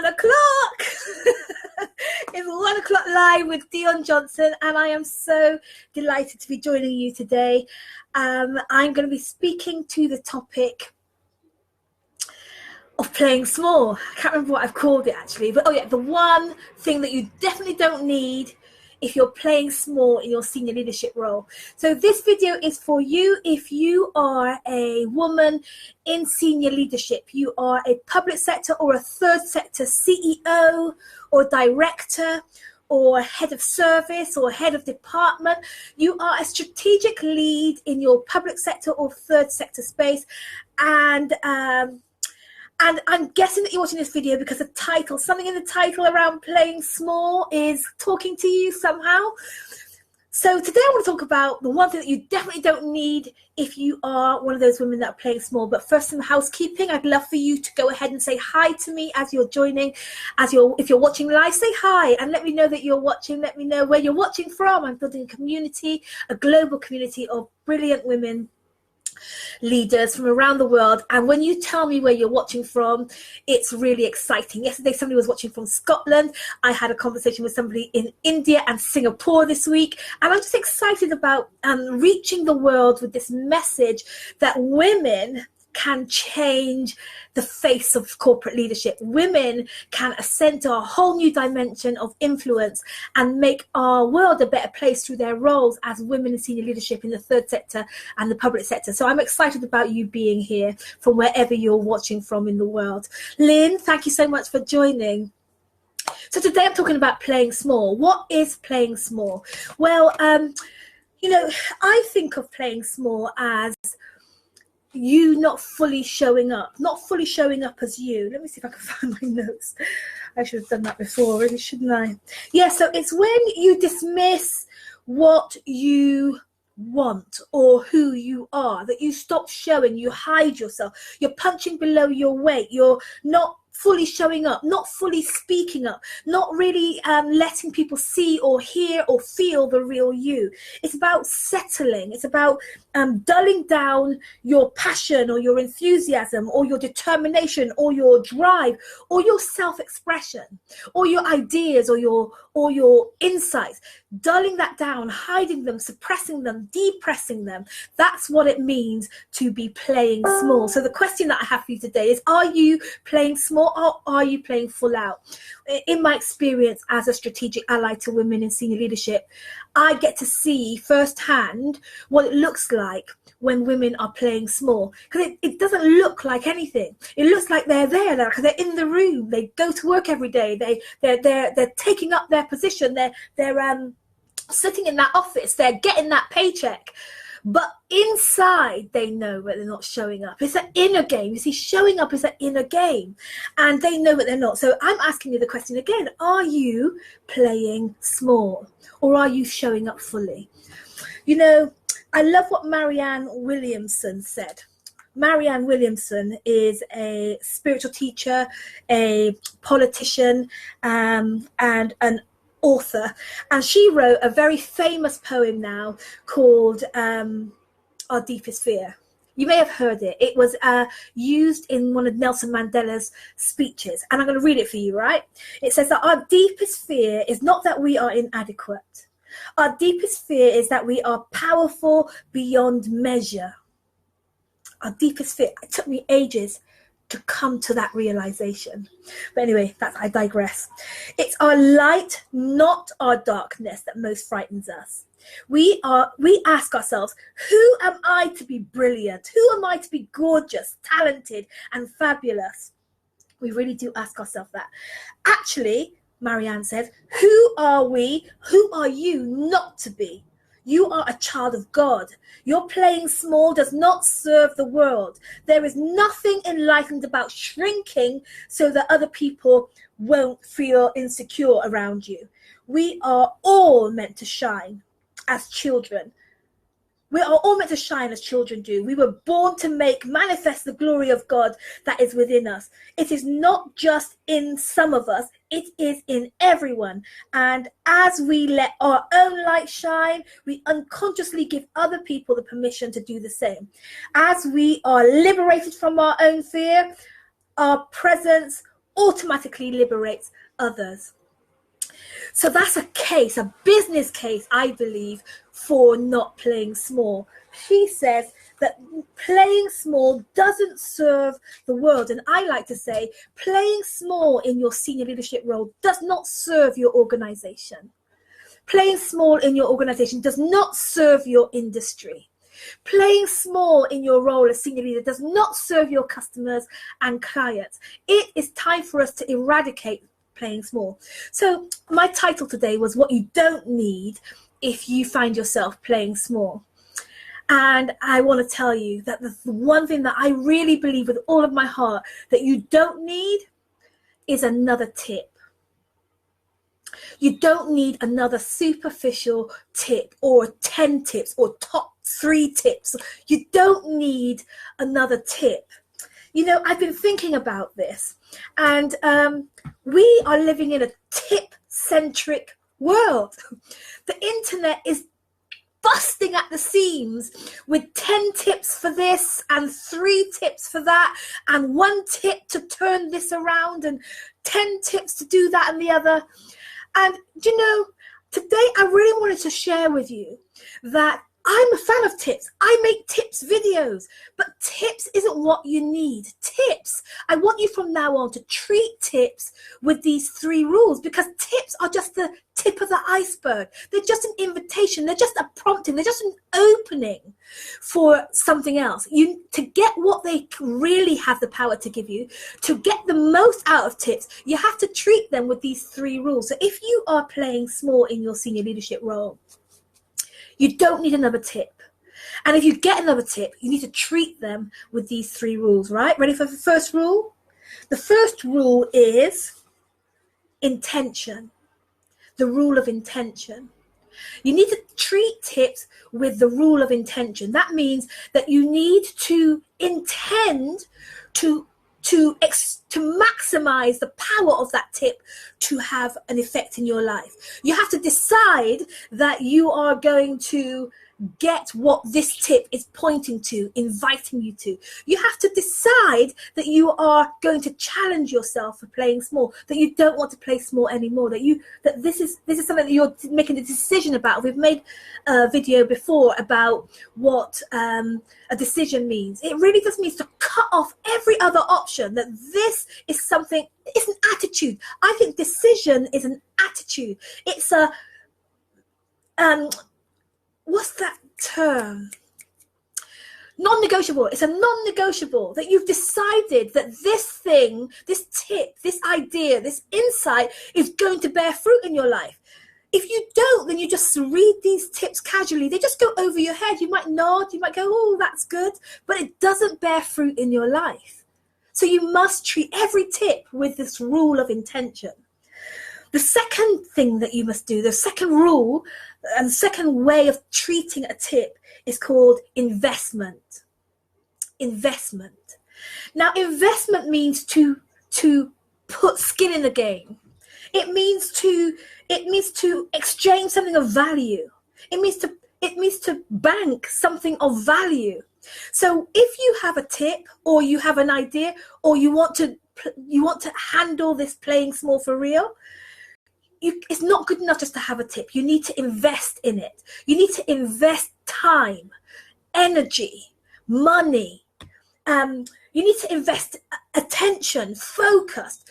1:00. It's 1:00 live with Dion Johnson, and I am so delighted to be joining you today. I'm going to be speaking to the topic of playing small. I can't remember what I've called it actually, but the one thing that you definitely don't need if you're playing small in your senior leadership role. So this video is for you if you are a woman in senior leadership. You are a public sector or a third sector CEO or director or head of service or head of department. You are a strategic lead in your public sector or third sector space. And I'm guessing that you're watching this video because the title, something in the title around playing small is talking to you somehow. So today I want to talk about the one thing that you definitely don't need if you are one of those women that are playing small. But first, some housekeeping. I'd love for you to go ahead and say hi to me as you're joining. If you're watching live, say hi and let me know that you're watching. Let me know where you're watching from. I'm building a community, a global community of brilliant women leaders from around the world, and when you tell me where you're watching from, it's really exciting. Yesterday somebody was watching from Scotland. I had a conversation with somebody in India and Singapore this week, and I'm just excited about reaching the world with this message that women can change the face of corporate leadership. Women can ascend to a whole new dimension of influence and make our world a better place through their roles as women in senior leadership in the third sector and the public sector. So I'm excited about you being here from wherever you're watching from in the world. Lynn, thank you so much for joining. So today I'm talking about playing small. What is playing small? Well, I think of playing small as you not fully showing up as you. Let me see if I can find my notes. I should have done that before, really, shouldn't I? Yeah, so it's when you dismiss what you want or who you are, that you stop showing, you hide yourself, you're punching below your weight, you're not fully showing up, not fully speaking up, not really letting people see or hear or feel the real you. It's about settling. It's about dulling down your passion or your enthusiasm or your determination or your drive or your self-expression or your ideas or your insights. Dulling that down, hiding them, suppressing them, depressing them. That's what it means to be playing small. So the question that I have for you today is, are you playing small or are you playing full out? In my experience as a strategic ally to women in senior leadership, I get to see firsthand what it looks like when women are playing small, because it doesn't look like anything. It looks like they're there because they're in the room. They go to work every day. They're taking up their position. They're sitting in that office. They're getting that paycheck. But inside, they know that they're not showing up. It's an inner game. You see, showing up is an inner game. And they know that they're not. So I'm asking you the question again. Are you playing small? Or are you showing up fully? You know, I love what Marianne Williamson said. Marianne Williamson is a spiritual teacher, a politician, and an author, and she wrote a very famous poem now called Our Deepest Fear. You may have heard it. It was used in one of Nelson Mandela's speeches, and I'm going to read it for you, right? It says that our deepest fear is not that we are inadequate. Our deepest fear is that we are powerful beyond measure. Our deepest fear. It took me ages to come to that realization. But anyway, I digress. It's our light, not our darkness, that most frightens us. We ask ourselves, who am I to be brilliant? Who am I to be gorgeous, talented, and fabulous? We really do ask ourselves that. Actually, Marianne says, who are we? Who are you not to be? You are a child of God. Your playing small does not serve the world. There is nothing enlightened about shrinking so that other people won't feel insecure around you. We are all meant to shine as children. We are all meant to shine as children do. We were born to make manifest the glory of God that is within us. It is not just in some of us, it is in everyone. And as we let our own light shine, we unconsciously give other people the permission to do the same. As we are liberated from our own fear, our presence automatically liberates others. So that's a case, a business case, I believe, for not playing small. She says that playing small doesn't serve the world. And I like to say playing small in your senior leadership role does not serve your organization. Playing small in your organization does not serve your industry. Playing small in your role as senior leader does not serve your customers and clients. It is time for us to eradicate playing small. So my title today was what you don't need if you find yourself playing small. And I want to tell you that the one thing that I really believe with all of my heart that you don't need is another tip. You don't need another superficial tip or 10 tips or top 3 tips. You don't need another tip. You know, I've been thinking about this, and we are living in a tip-centric world. The internet is busting at the seams with 10 tips for this and 3 tips for that and 1 tip to turn this around and 10 tips to do that and the other. And, you know, today I really wanted to share with you that I'm a fan of tips. I make tips videos, but tips isn't what you need. Tips, I want you from now on to treat tips with these 3 rules, because tips are just the tip of the iceberg. They're just an invitation. They're just a prompting. They're just an opening for something else. To get what they really have the power to give you, to get the most out of tips, you have to treat them with these 3 rules. So if you are playing small in your senior leadership role, you don't need another tip. And if you get another tip, you need to treat them with these 3 rules, right? Ready for the first rule? The first rule is intention. The rule of intention. You need to treat tips with the rule of intention. That means that you need to intend to maximize the power of that tip to have an effect in your life. You have to decide that you are going to get what this tip is pointing to, inviting you to. You have to decide that you are going to challenge yourself for playing small, that you don't want to play small anymore, that this is something that you're making a decision about. We've made a video before about what a decision means. It really just means to cut off every other option, that this is something, it's an attitude. I think decision is an attitude. It's a what's that term? Non-negotiable. It's a non-negotiable, that you've decided that this thing, this tip, this idea, this insight is going to bear fruit in your life. If you don't, then you just read these tips casually. They just go over your head. You might nod, you might go, oh, that's good, but it doesn't bear fruit in your life. So you must treat every tip with this rule of intention. The second thing that you must do, the second rule and second way of treating a tip is called investment. Investment. Now, investment means to put skin in the game. It means to exchange something of value. It means to bank something of value. So if you have a tip, or you have an idea, or you want to handle this playing small for real, it's not good enough just to have a tip. You need to invest in it. You need to invest time, energy, money. You need to invest attention, focus,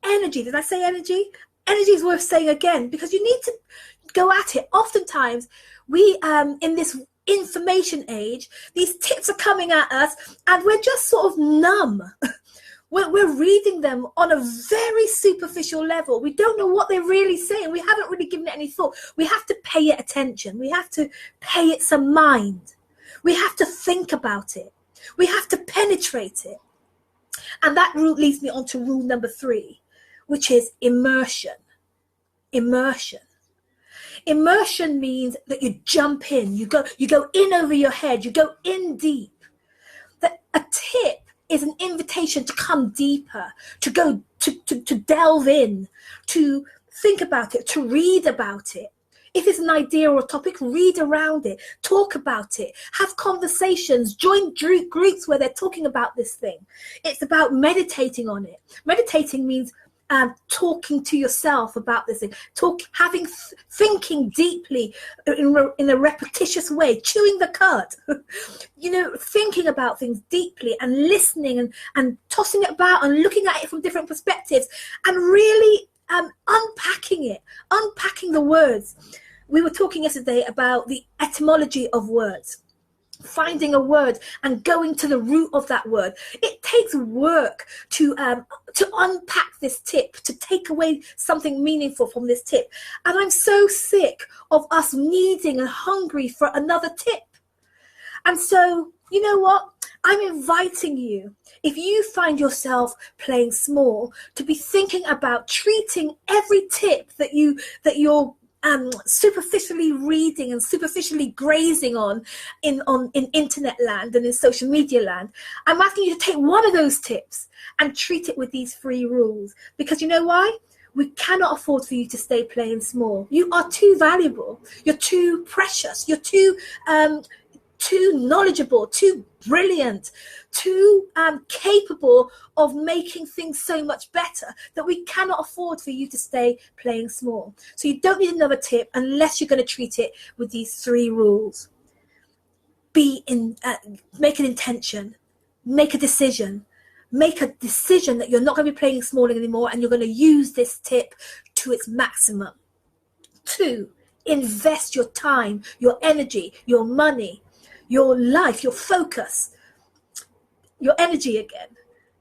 energy. Did I say energy? Energy is worth saying again, because you need to go at it. Oftentimes, we in this information age, these tips are coming at us, and we're just sort of numb. We're reading them on a very superficial level. We don't know what they're really saying. We haven't really given it any thought. We have to pay it attention. We have to pay it some mind. We have to think about it. We have to penetrate it. And that route leads me on to rule number 3, which is immersion. Immersion. Immersion means that you jump in. You go in over your head. You go in deep. That a tip is an invitation to come deeper, to go to delve in, to think about it, to read about it. If it's an idea or a topic, read around it, talk about it, have conversations, join groups where they're talking about this thing. It's about meditating on it. Meditating means talking to yourself about this thing, thinking deeply in a repetitious way, chewing the cud, thinking about things deeply and listening and tossing it about and looking at it from different perspectives and really unpacking the words. We were talking yesterday about the etymology of words. Finding a word and going to the root of that word. It takes work to unpack this tip, to take away something meaningful from this tip. And I'm so sick of us needing and hungry for another tip. And so, you know what? I'm inviting you, if you find yourself playing small, to be thinking about treating every tip that you're superficially reading and superficially grazing on in internet land and in social media land. I'm asking you to take one of those tips and treat it with these 3 rules, because you know why? We cannot afford for you to stay playing small. You are too valuable. You're too precious. You're too knowledgeable, too brilliant, too capable of making things so much better that we cannot afford for you to stay playing small. So you don't need another tip unless you're going to treat it with these 3 rules. Make an intention, make a decision that you're not going to be playing small anymore and you're going to use this tip to its maximum. 2, invest your time, your energy, your money, your life, your focus, your energy again.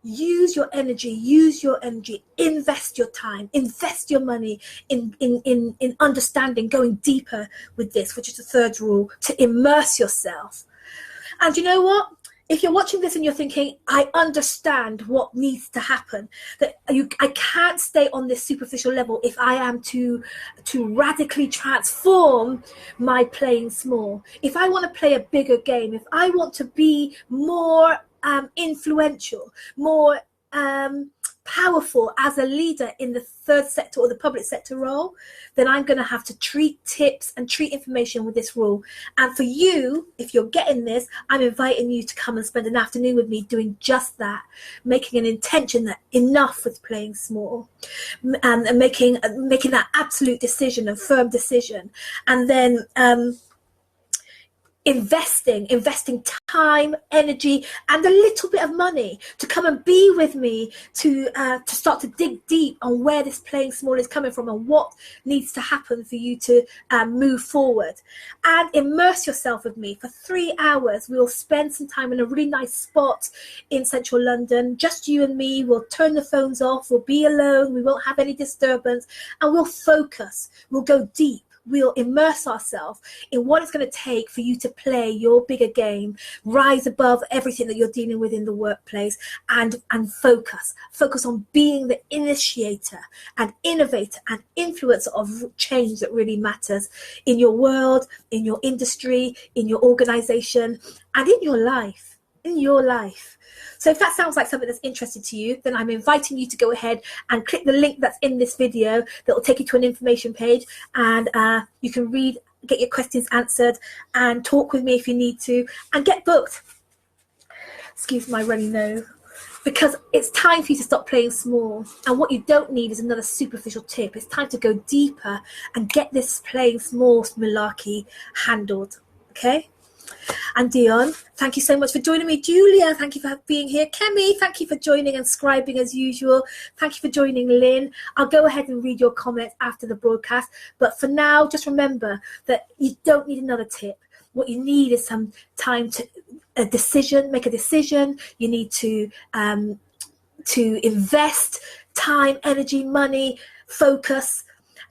Use your energy, invest your time, invest your money in understanding, going deeper with this, which is the 3rd rule, to immerse yourself. And you know what? If you're watching this and you're thinking, I understand what needs to happen, that I can't stay on this superficial level if I am to radically transform my playing small. If I want to play a bigger game, if I want to be more influential, more powerful as a leader in the 3rd sector or the public sector role, then I'm going to have to treat tips and treat information with this rule. And for you, if you're getting this, I'm inviting you to come and spend an afternoon with me doing just that, making an intention that enough with playing small, and making that absolute decision, a firm decision, and then investing time, energy, and a little bit of money to come and be with me to start to dig deep on where this playing small is coming from and what needs to happen for you to move forward. And immerse yourself with me for 3 hours. We'll spend some time in a really nice spot in central London, just you and me. We'll turn the phones off. We'll be alone. We won't have any disturbance, and we'll focus. We'll go deep. We'll immerse ourselves in what it's going to take for you to play your bigger game, rise above everything that you're dealing with in the workplace, and focus on being the initiator and innovator and influencer of change that really matters in your world, in your industry, in your organization, and in your life. So if that sounds like something that's interesting to you, then I'm inviting you to go ahead and click the link that's in this video that will take you to an information page, and you can read, get your questions answered, and talk with me if you need to, and get booked. Excuse my runny nose. Because it's time for you to stop playing small. And what you don't need is another superficial tip. It's time to go deeper and get this playing small malarkey handled. Okay? And Dion, thank you so much for joining me. Julia, thank you for being here. Kemi, thank you for joining and scribing as usual. Thank you for joining, Lynn. I'll go ahead and read your comments after the broadcast. But for now, just remember that you don't need another tip. What you need is some time to make a decision. You need to invest time, energy, money, focus,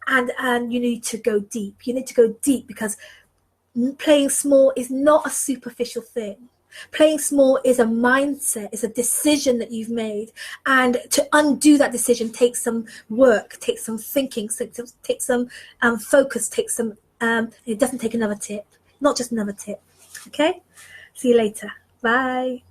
and you need to go deep. You need to go deep, because playing small is not a superficial thing. Playing small is a mindset, it's a decision that you've made. And to undo that decision takes some work, takes some thinking, takes some focus, it doesn't take another tip, not just another tip. Okay? See you later. Bye.